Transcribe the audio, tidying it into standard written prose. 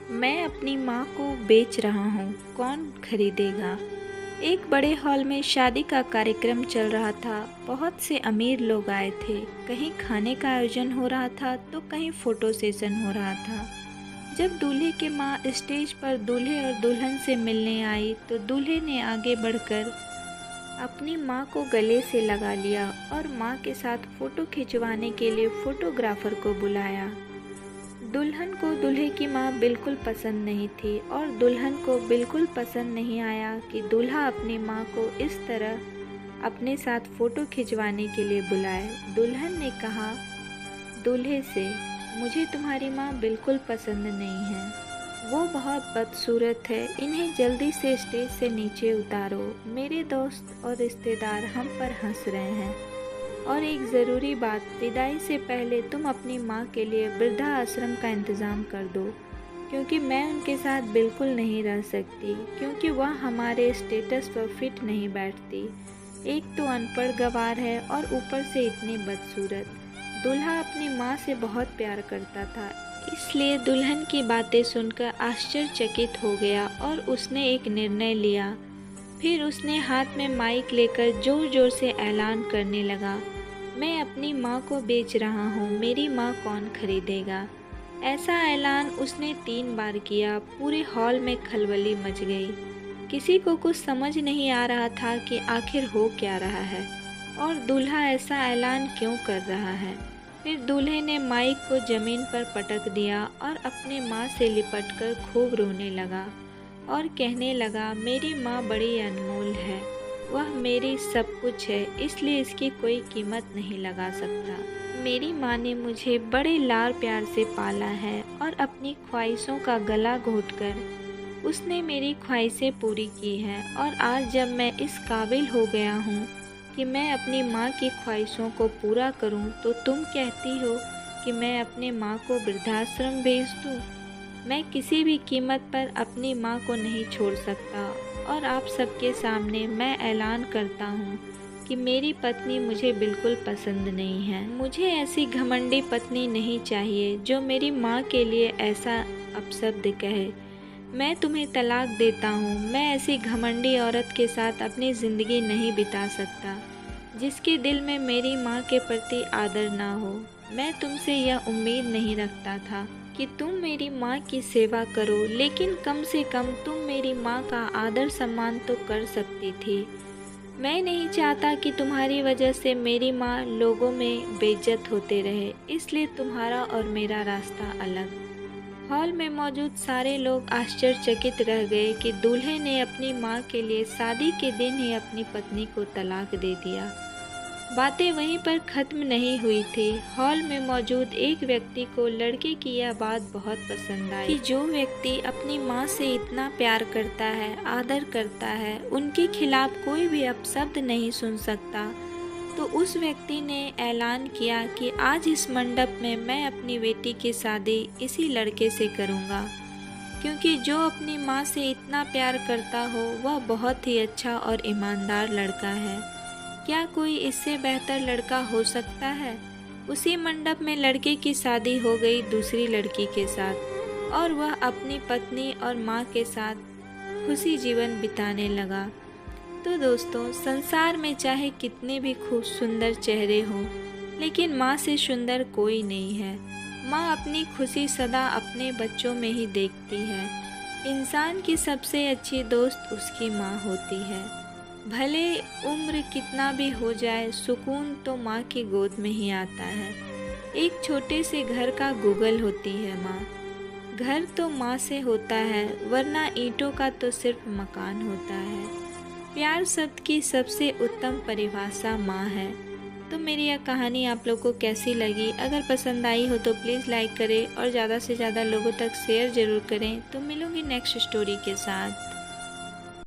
मैं अपनी माँ को बेच रहा हूँ, कौन खरीदेगा। एक बड़े हॉल में शादी का कार्यक्रम चल रहा था। बहुत से अमीर लोग आए थे। कहीं खाने का आयोजन हो रहा था तो कहीं फोटो सेशन हो रहा था। जब दूल्हे की माँ स्टेज पर दूल्हे और दुल्हन से मिलने आई तो दूल्हे ने आगे बढ़कर अपनी माँ को गले से लगा लिया और माँ के साथ फ़ोटो खिंचवाने के लिए फ़ोटोग्राफ़र को बुलाया। दुल्हन को दूल्हे की माँ बिल्कुल पसंद नहीं थी और दुल्हन को बिल्कुल पसंद नहीं आया कि दूल्हा अपनी माँ को इस तरह अपने साथ फ़ोटो खिंचवाने के लिए बुलाए। दुल्हन ने कहा दूल्हे से, मुझे तुम्हारी माँ बिल्कुल पसंद नहीं है, वो बहुत बदसूरत है, इन्हें जल्दी से स्टेज से नीचे उतारो। मेरे दोस्त और रिश्तेदार हम पर हंस रहे हैं। और एक ज़रूरी बात, विदाई से पहले तुम अपनी माँ के लिए वृद्धा आश्रम का इंतज़ाम कर दो, क्योंकि मैं उनके साथ बिल्कुल नहीं रह सकती, क्योंकि वह हमारे स्टेटस पर फिट नहीं बैठती। एक तो अनपढ़ गंवार है और ऊपर से इतनी बदसूरत। दूल्हा अपनी माँ से बहुत प्यार करता था, इसलिए दुल्हन की बातें सुनकर आश्चर्यचकित हो गया और उसने एक निर्णय लिया। फिर उसने हाथ में माइक लेकर ज़ोर ज़ोर से ऐलान करने लगा, मैं अपनी माँ को बेच रहा हूँ, मेरी माँ कौन खरीदेगा। ऐसा ऐलान उसने 3 बार किया। पूरे हॉल में खलबली मच गई। किसी को कुछ समझ नहीं आ रहा था कि आखिर हो क्या रहा है और दूल्हा ऐसा ऐलान क्यों कर रहा है। फिर दूल्हे ने माइक को ज़मीन पर पटक दिया और अपने माँ से लिपटकर खूब रोने लगा और कहने लगा, मेरी माँ बड़ी अनमोल है, वह मेरी सब कुछ है, इसलिए इसकी कोई कीमत नहीं लगा सकता। मेरी माँ ने मुझे बड़े लाड़ प्यार से पाला है और अपनी ख्वाहिशों का गला घोंटकर उसने मेरी ख्वाहिशें पूरी की हैं। और आज जब मैं इस काबिल हो गया हूँ कि मैं अपनी माँ की ख्वाहिशों को पूरा करूँ, तो तुम कहती हो कि मैं अपने माँ को वृद्धाश्रम भेज दूँ। मैं किसी भी कीमत पर अपनी माँ को नहीं छोड़ सकता और आप सबके सामने मैं ऐलान करता हूँ कि मेरी पत्नी मुझे बिल्कुल पसंद नहीं है। मुझे ऐसी घमंडी पत्नी नहीं चाहिए जो मेरी माँ के लिए ऐसा अपशब्द कहे। मैं तुम्हें तलाक देता हूँ। मैं ऐसी घमंडी औरत के साथ अपनी ज़िंदगी नहीं बिता सकता जिसके दिल में मेरी माँ के प्रति आदर ना हो। मैं तुमसे यह उम्मीद नहीं रखता था कि तुम मेरी माँ की सेवा करो, लेकिन कम से कम तुम मेरी माँ का आदर सम्मान तो कर सकती थी। मैं नहीं चाहता कि तुम्हारी वजह से मेरी माँ लोगों में बेइज्जत होते रहे, इसलिए तुम्हारा और मेरा रास्ता अलग। हॉल में मौजूद सारे लोग आश्चर्यचकित रह गए कि दूल्हे ने अपनी माँ के लिए शादी के दिन ही अपनी पत्नी को तलाक दे दिया। बातें वहीं पर ख़त्म नहीं हुई थी। हॉल में मौजूद एक व्यक्ति को लड़के की यह बात बहुत पसंद आई कि जो व्यक्ति अपनी माँ से इतना प्यार करता है, आदर करता है, उनके खिलाफ कोई भी अपशब्द नहीं सुन सकता। तो उस व्यक्ति ने ऐलान किया कि आज इस मंडप में मैं अपनी बेटी की शादी इसी लड़के से करूँगा, क्योंकि जो अपनी माँ से इतना प्यार करता हो वह बहुत ही अच्छा और ईमानदार लड़का है। क्या कोई इससे बेहतर लड़का हो सकता है। उसी मंडप में लड़के की शादी हो गई दूसरी लड़की के साथ और वह अपनी पत्नी और माँ के साथ खुशी जीवन बिताने लगा। तो दोस्तों, संसार में चाहे कितने भी खूब सुंदर चेहरे हों, लेकिन माँ से सुंदर कोई नहीं है। माँ अपनी खुशी सदा अपने बच्चों में ही देखती है। इंसान की सबसे अच्छी दोस्त उसकी माँ होती है। भले उम्र कितना भी हो जाए, सुकून तो माँ की गोद में ही आता है। एक छोटे से घर का गूगल होती है माँ। घर तो माँ से होता है, वरना ईंटों का तो सिर्फ मकान होता है। प्यार शब्द की सबसे उत्तम परिभाषा माँ है। तो मेरी यह कहानी आप लोग को कैसी लगी? अगर पसंद आई हो तो प्लीज़ लाइक करें और ज़्यादा से ज़्यादा लोगों तक शेयर ज़रूर करें। तो मिलूँगी नेक्स्ट स्टोरी के साथ।